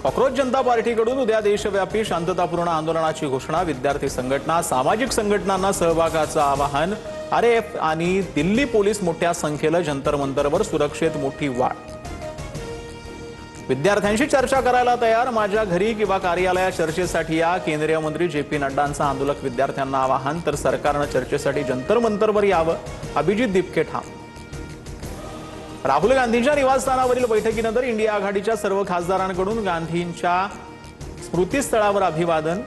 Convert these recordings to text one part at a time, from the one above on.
Cockroach जनता पार्टीकडून उद्या देशव्यापी शांततापूर्ण आंदोलनाची घोषणा। विद्यार्थी संघटना, सामाजिक संघटनांना सहभागाचं आवाहन। आरएएफ आणि दिल्ली पोलीस मोठ्या संख्येनं जंतर मंतरवर सुरक्षेत मोठी वाढ। विद्यार्थ्यांशी चर्चा करायला तयार, माझ्या घरी किंवा कार्यालयात चर्चेसाठी या। केंद्रीय मंत्री जेपी नड्डांचं आंदोलक विद्यार्थ्यांना आवाहन। तर सरकारनं चर्चेसाठी जंतर मंतरवर यावं, अभिजित दिपके ठाम। राहुल गांधींच्या निवासस्थानावरील बैठकीनंतर इंडिया आघाडीच्या सर्व खासदारांकडून गांधींच्या स्मृतीस्थळावर अभिवादन।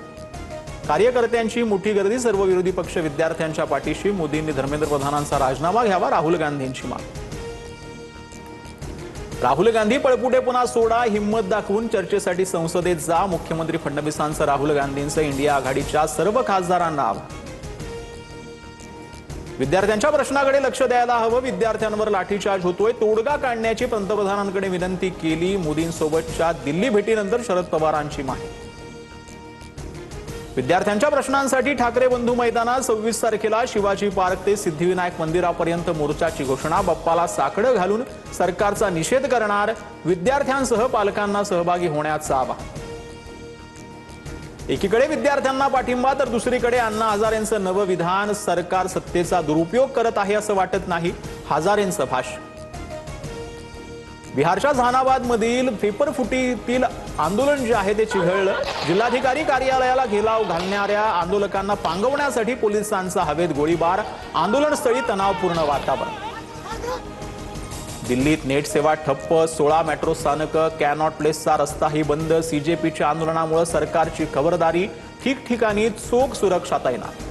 कार्यकर्त्यांची मोठी गर्दी, सर्व विरोधी पक्ष विद्यार्थ्यांच्या पाठीशी। मोदींनी धर्मेंद्र प्रधानांचा राजीनामा घ्यावा, राहुल गांधींची मागणी। राहुल गांधी पळपुटेपणा सोडा, हिम्मत दाखवून चर्चेसाठी संसदेत जा। मुख्यमंत्री फडणवीसांचं राहुल गांधींचं इंडिया आघाडीच्या सर्व खासदारांना आवाहन। विद्यार्थ्यांच्या प्रश्नाकडे लक्ष द्यायला हवं, विद्यार्थ्यांवर लाठीचार्ज होतोय, तोडगा काढण्याची पंतप्रधानांकडे विनंती केली। मोदींसोबतच्या दिल्ली भेटीनंतर शरद पवारांची माहिती। विद्यार्थ्यांच्या प्रश्नांसाठी ठाकरे बंधू मैदानात 26 तारखेला शिवाजी पार्क ते सिद्धिविनायक मंदिरापर्यंत मोर्चाची घोषणा। बाप्पाला साकडं घालून सरकारचा निषेध करणार, विद्यार्थ्यांसह पालकांना सहभागी होण्याचं आवाहन। एकीकडे विद्यार्थ्यांना पाठिंबा, तर दुसरीकडे अण्णा हजारेंचं नवं विधान। सरकार सत्तेचा दुरुपयोग करत आहे असं वाटत नाही, हजारेंचं भाष्य। बिहारच्या जहानाबाद मधील पेपरफुटीतील आंदोलन जे आहे ते चिघळलं। जिल्हाधिकारी कार्यालयाला घेराव घालणाऱ्या आंदोलकांना पांगवण्यासाठी पोलिसांचा हवेत गोळीबार। आंदोलनस्थळी तणावपूर्ण वातावरण। दिल्लीत नेट सेवा ठप्प, 16 मेट्रो स्थानक, कॅनॉट प्लेसचा रस्ताही बंद। सीजेपीच्या आंदोलनामुळे सरकारची खबरदारी, ठिकठिकाणी चोख सुरक्षा तैनात।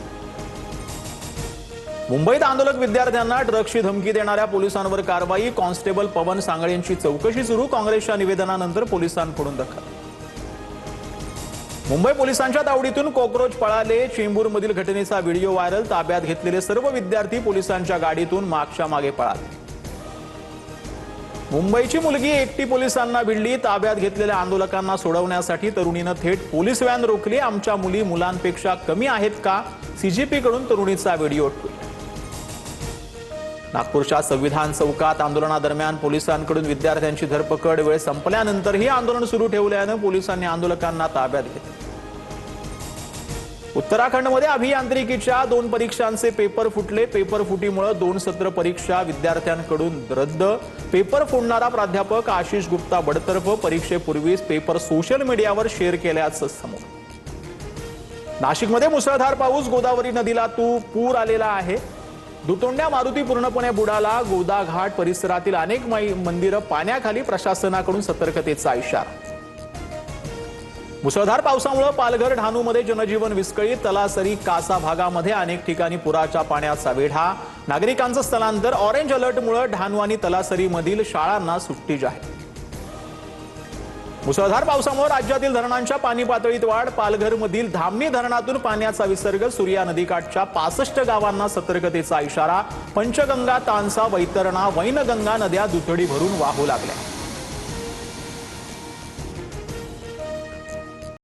मुंबईत आंदोलक विद्यार्थ्यांना ट्रकची धमकी देणाऱ्या पोलिसांवर कारवाई। कॉन्स्टेबल पवन सांगळेंची चौकशी सुरू, काँग्रेसच्या निवेदनानंतर पोलिसांकडून दखल। मुंबई पोलिसांच्या तावडीतून कॉकरोच पळाले, चेंबूरमधील घटनेचा व्हिडिओ व्हायरल। ताब्यात घेतलेले सर्व विद्यार्थी पोलिसांच्या गाडीतून मागच्या मागे पळाले। मुंबईची मुलगी एकटी पोलिसांना भिडली, ताब्यात घेतलेल्या आंदोलकांना सोडवण्यासाठी तरुणीनं थेट पोलीस व्हॅन रोखली। आमच्या मुली मुलांपेक्षा कमी आहेत का, सीजेपीकडून तरुणीचा व्हिडिओ ट्विट। नागपूरच्या संविधान चौकात आंदोलनादरम्यान पोलिसांकडून विद्यार्थ्यांची धरपकड। वेळ संपल्यानंतरही आंदोलन सुरू ठेवल्यानं पोलिसांनी आंदोलकांना ताब्यात घेतले। उत्तराखंडमध्ये अभियांत्रिकीच्या 2 परीक्षांचे पेपर फुटले। पेपर फुटीमुळे 2 सत्र परीक्षा विद्यार्थ्यांकडून रद्द। पेपर फोडणारा प्राध्यापक आशिष गुप्ता बडतर्फ। परीक्षेपूर्वीच पेपर सोशल मीडियावर शेअर केल्याचं समोर। नाशिकमध्ये मुसळधार पाऊस, गोदावरी नदीला पूर आलेला आहे। दुतोंड्या मारुती पूर्णपणे बुडाला। गोदा घाट परिसरातील अनेक मंदिरं पाण्याखाली, प्रशासनाकडून सतर्कतेचा इशारा। मुसळधार पावसामुळे पालघर डहाणूमध्ये जनजीवन विस्कळीत। तलासरी कासा भागामध्ये अनेक ठिकाणी पुराच्या पाण्याचा वेढा। नागरिकांचं स्थलांतर। ऑरेंज अलर्टमुळे डहाणू आणि तलासरीमधील शाळांना सुट्टी जाहीर। मुसळधार पावसामुळे राज्यातील धरणांच्या पाणी पातळीत वाढ। पालघरमधील धामणी धरणातून पाण्याचा विसर्ग। सूर्या नदीकाठच्या 65 गावांना सतर्कतेचा इशारा। पंचगंगा, तानसा, वैतरणा, वैनगंगा नद्या दुथडी भरून वाहू लागल्या।